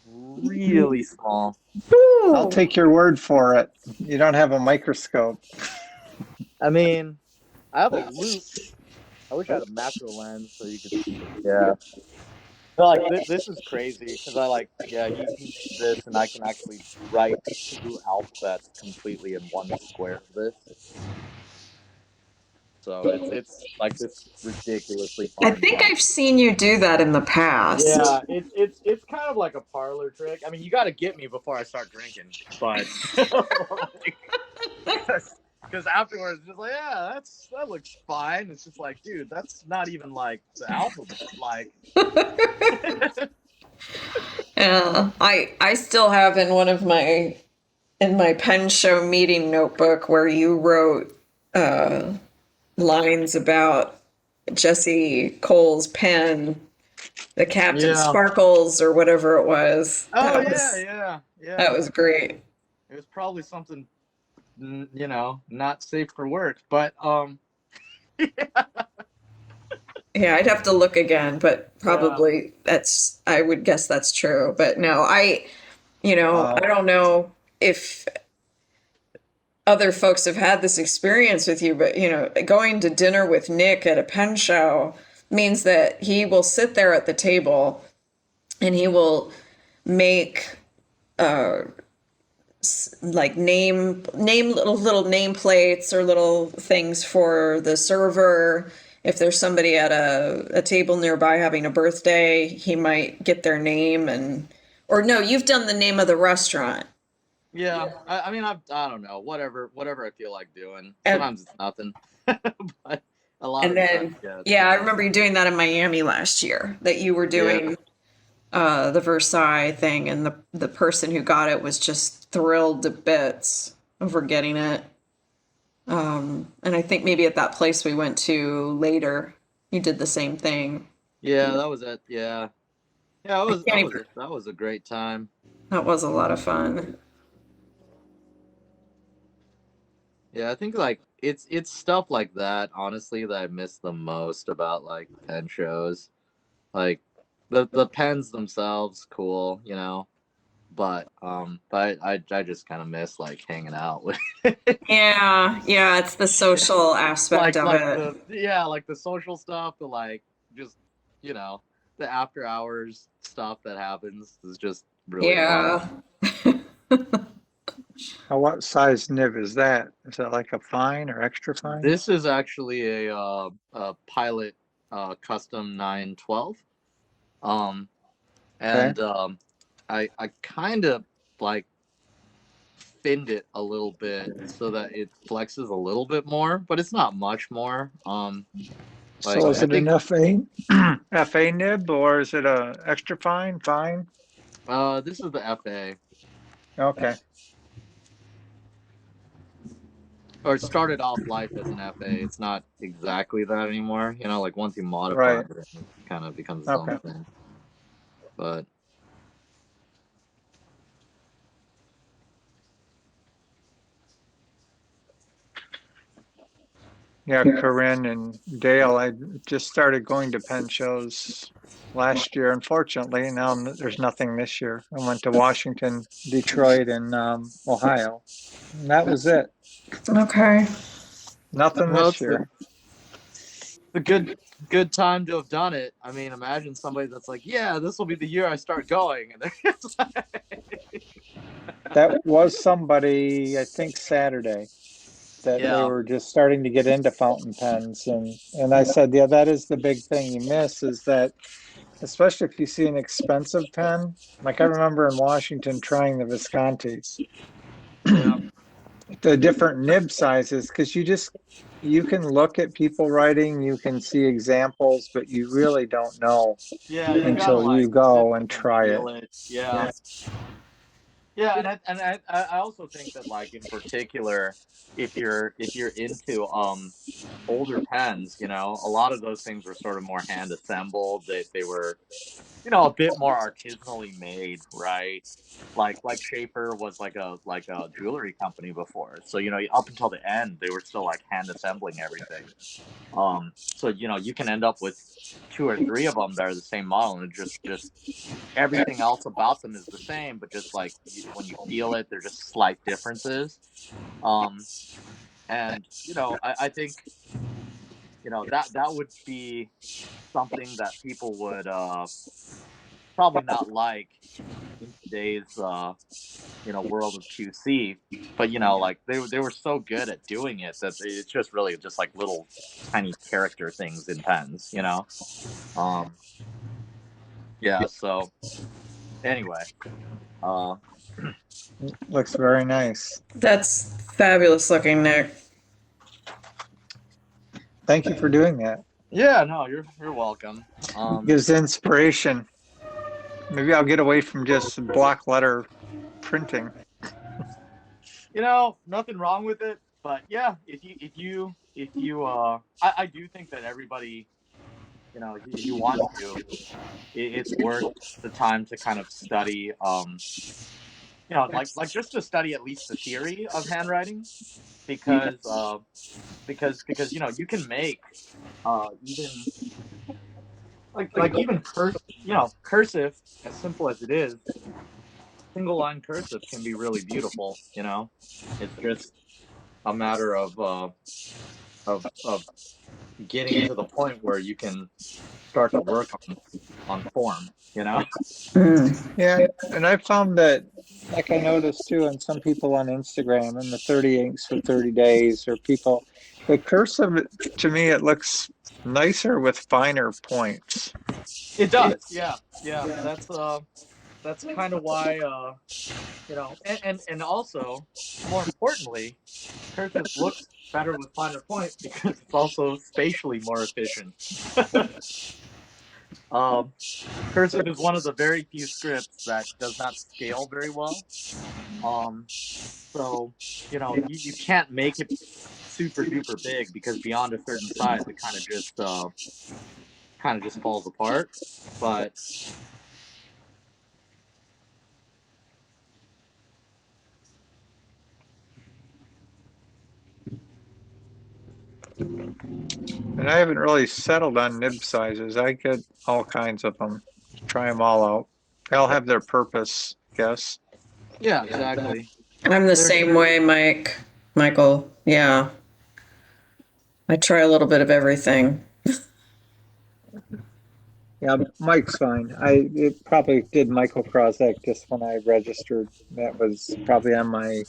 Really small. I'll Ooh. take your word for it. You don't have a microscope. I mean, I have a loop. I wish I had a macro lens so you could see. Yeah. But like this is crazy because I like, yeah, he made this, and I can actually write 2 alphabets completely in one square of this. So it's like this ridiculously I fine think line. I've seen you do that in the past. Yeah, it's kind of like a parlor trick. I mean, you got to get me before I start drinking, but because afterwards, just like, yeah, that looks fine. It's just like, dude, that's not even like the alphabet. Like, Yeah, I still have in my pen show meeting notebook where you wrote lines about Jesse Cole's pen, the Captain yeah. Sparkles or whatever it was. Oh yeah. That was great. It was probably something, you know, not safe for work, but Yeah, I'd have to look again, but yeah. probably I would guess that's true. But no, I don't know if other folks have had this experience with you, but going to dinner with Nick at a pen show means that he will sit there at the table and he will make like name little nameplates or little things for the server. If there's somebody at a table nearby having a birthday, he might get their name or no, you've done the name of the restaurant. Yeah, I mean, I don't know, whatever I feel like doing. And Sometimes it's nothing, but a lot and of the time, then yeah, it's yeah, I pretty remember you doing that in Miami last year, that you were yeah, doing the Versailles thing, and the person who got it was just thrilled to bits over getting it. And I think maybe at that place we went to later, you did the same thing. yeah. That was it. Yeah, yeah. I can't even, That was a great time. that was a lot of fun. Yeah, I think like it's stuff like that, honestly, that I miss the most about like pen shows. Like the pens themselves, cool, you know, but I just kind of miss like hanging out with Yeah, it's the social aspect of like it. the yeah, like the social stuff, the like just you know the after hours stuff that happens is just really fun. Yeah. Now, what size nib is that? Is that like a fine or extra fine? This is actually a pilot custom 912. Um, Okay. and I kind of like finned it a little bit so that it flexes a little bit more, but it's not much more. Like So is I it an think FA FA nib or is it a extra fine? Fine. this is the FA, Okay. or it started off life as an FA. It's not exactly that anymore. You know, like once you modify Right. it, it kind of becomes its own Okay. thing. But Yeah, Corinne and Dale, I just started going to pen shows last year. Unfortunately, now there's nothing this year. I went to Washington, Detroit, and Ohio. And that was it. Okay. Nothing well, this it's year. a good time to have done it. I mean, imagine somebody that's like, yeah, this will be the year I start going, and they're just like, That was somebody, I think Saturday, that they yeah, were just starting to get into fountain pens. And I said, yeah, that is the big thing you miss is that, especially if you see an expensive pen, like I remember in Washington trying the Viscontis, yeah, the different nib sizes, because you can look at people writing, you can see examples, but you really don't know yeah. You gotta until you like sit go with and it and try it. feel it. Yeah, yeah, and I also think that like in particular, if you're into older pens, you know, a lot of those things were sort of more hand assembled. They were a bit more artisanally made, right? Like Schaefer was like a jewelry company before, so up until the end they were still like hand assembling everything. So you can end up with two or three of them that are the same model, and just everything else about them is the same, but just like when you feel it, there's just slight differences. Um, and I think that would be something that people would probably not like in today's world of QC. But like they were so good at doing it that it's just really just like little tiny character things in pens. Um, yeah. So anyway, uh, Looks very nice. That's fabulous looking, Nick. Thank you for doing that. yeah. No, you're welcome. Gives inspiration. Maybe I'll get away from just block letter printing. Nothing wrong with it. But yeah, if you I do think that everybody, if you want to, it's worth the time to kind of study like just to study at least the theory of handwriting, because you can make even like even cursive, as simple as it is, single line cursive can be really beautiful. It's just a matter of getting to the point where you can start to work on form, you know? Mm. Yeah, and I found that, like I noticed too, on some people on Instagram and the 30 inks for 30 days, or people, the cursive, to me, it looks nicer with finer points. It does, yeah, yeah. That's kind of why you know, and also more importantly, cursive looks better with finer point because it's also spatially more efficient. um, Cursive is one of the very few scripts that does not scale very well. Um, so you know, you can't make it super duper big because beyond a certain size, it kind of just falls apart. But And I haven't really settled on nib sizes. I get all kinds of them, try them all out. They all have their purpose, I guess. yeah, exactly. I'm the There's same way, Michael. Yeah. I try a little bit of everything. Yeah, Mike's fine. It probably did Michael Krosek just when I registered. That was probably on my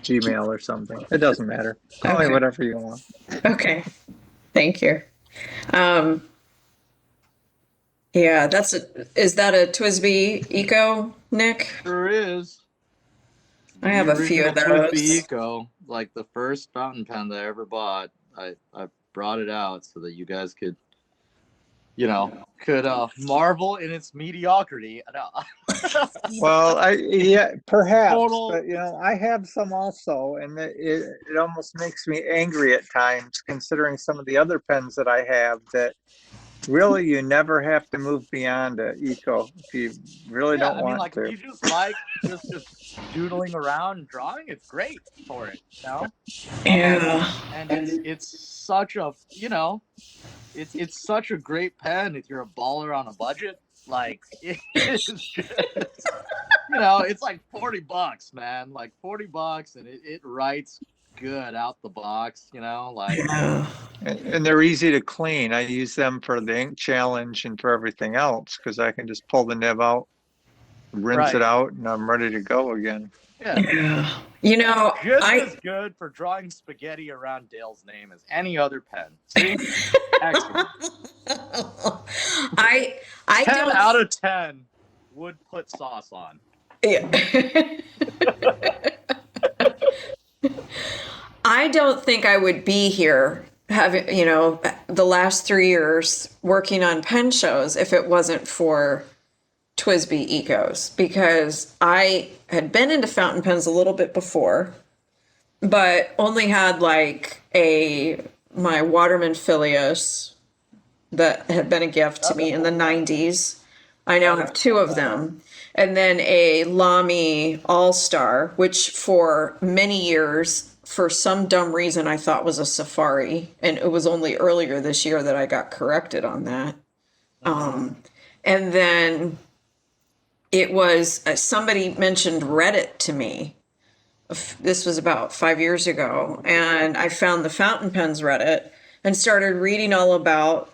Gmail or something. It doesn't matter. Call me Okay. whatever you want. Okay. Thank you. Um, yeah, is that a TWSBI Eco, Nick? Sure is. I The have a few original of TWSBI those. Eco, like the first fountain pen that I ever bought. I brought it out so that you guys could, you know, could marvel in its mediocrity. No. Well, yeah, perhaps, Total. but I have some also, and it almost makes me angry at times, considering some of the other pens that I have that really you never have to move beyond a eco if you really Yeah, don't I mean, want like if to. you just like just doodling around and drawing, it's great for it, you know. Yeah. And it's such a it's such a great pen if you're a baller on a budget. Like it is just it's like $40, man. Like $40, and it writes good out the box. Like Yeah. And they're easy to clean. I use them for the ink challenge and for everything else because I can just pull the nib out, rinse it right, out, and I'm ready to go again. yeah. Yeah. Just as good for drawing spaghetti around Dale's name as any other pen. See, excellent. I I 10 don't out of 10 would put sauce on. yeah. I don't think I would be here having, the last 3 years working on pen shows if it wasn't for TWSBI Ecos, because I had been into fountain pens a little bit before, but only had like my Waterman Filius that had been a gift to me in the 90s. I now have two of them. And then a Lamy All Star, which for many years, for some dumb reason, I thought was a Safari. And it was only earlier this year that I got corrected on that. And then it was somebody mentioned Reddit to me. This was about 5 years ago. And I found the fountain pens Reddit and started reading all about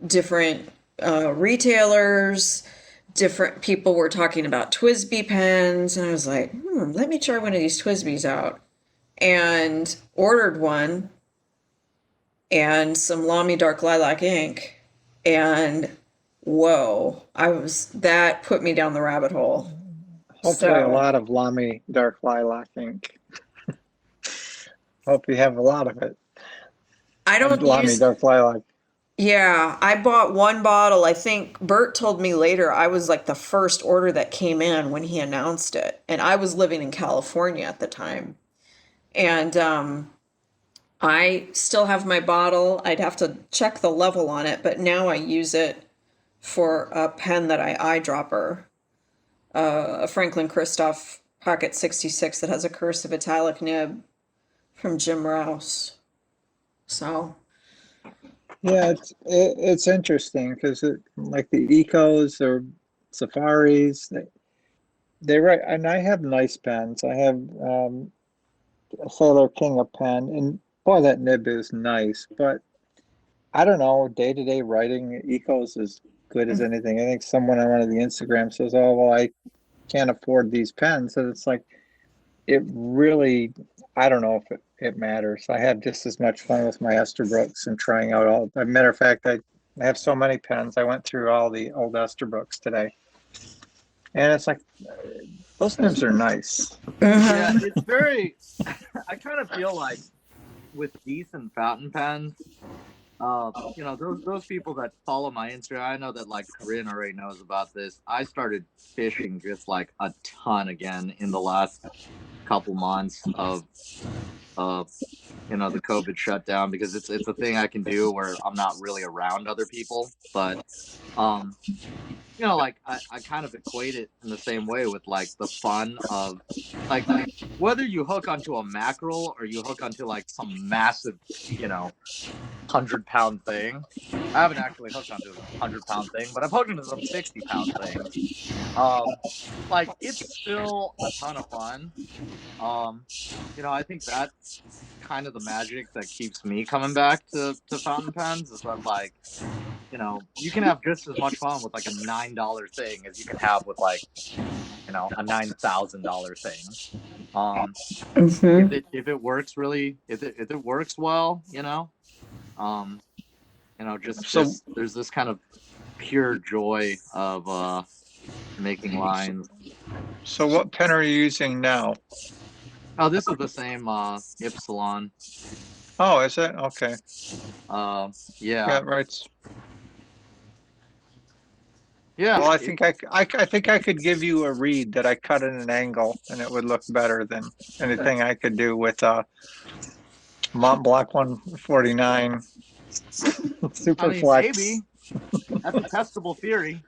different retailers. Different people were talking about TWSBI pens, and I was like, let me try one of these TWSBIs out. And ordered one and some Lamy Dark Lilac ink. And whoa, that put me down the rabbit hole. Hopefully, a So lot of Lamy Dark Lilac ink. Hope you have a lot of it. I don't Lamy use. Dark Lilac. Yeah, I bought one bottle. I think Bert told me later I was like the first order that came in when he announced it. And I was living in California at the time. And I still have my bottle. I'd have to check the level on it, but now I use it for a pen that I eyedropper, a Franklin Christoph Pocket 66 that has a cursive italic nib from Jim Rouse. So, Yeah, it's interesting because like the ecos or safaris, they write, and I have nice pens. I have a Sailor King a pen, and boy, that nib is nice. But I don't know, day-to-day writing Ecos is good as anything. I think someone on one of the Instagram says, "Oh, well, I can't afford these pens," and it's like it really. I don't know if it matters. I have just as much fun with my Esterbrookes and trying out all. As a matter of fact, I have so many pens. I went through all the old Esterbrookes today, and it's like those nibs are nice. Yeah, it's very. I kind of feel like with decent fountain pens, those people that follow my Instagram, I know that like Corinne already knows about this. I started fishing just like a ton again in the last couple months of the COVID shutdown, because it's a thing I can do where I'm not really around other people. But um, like I kind of equate it in the same way with like the fun of like whether you hook onto a mackerel or you hook onto like some massive, 100-pound thing. I haven't actually hooked onto a 100-pound thing, but I've hooked into some 60-pound things. Like it's still a ton of fun. I think that's kind of the magic that keeps me coming back to fountain pens, is that like, you can have just as much fun with like a $9 thing as you can have with like, a $9,000 thing. If it works really, if it works well, So, just there's this kind of pure joy of making lines. so what pen are you using now? Oh, this is the same Ypsilon. Oh, is it? Okay. Yeah. Yeah, right. Yeah. Well, I think I think I could give you a read that I cut at an angle, and it would look better than anything I could do with Mont Blanc 149 I Super mean, Flex. maybe that's a testable theory.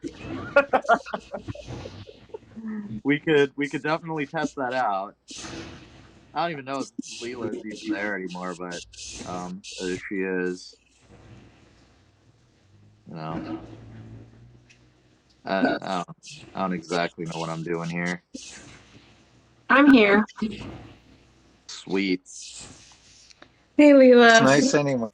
We could definitely test that out. I don't even know if Leela is even there anymore, but if she is, you know, I don't exactly know what I'm doing here. I'm here. Sweet. Hey, It's Leela. nice anyway.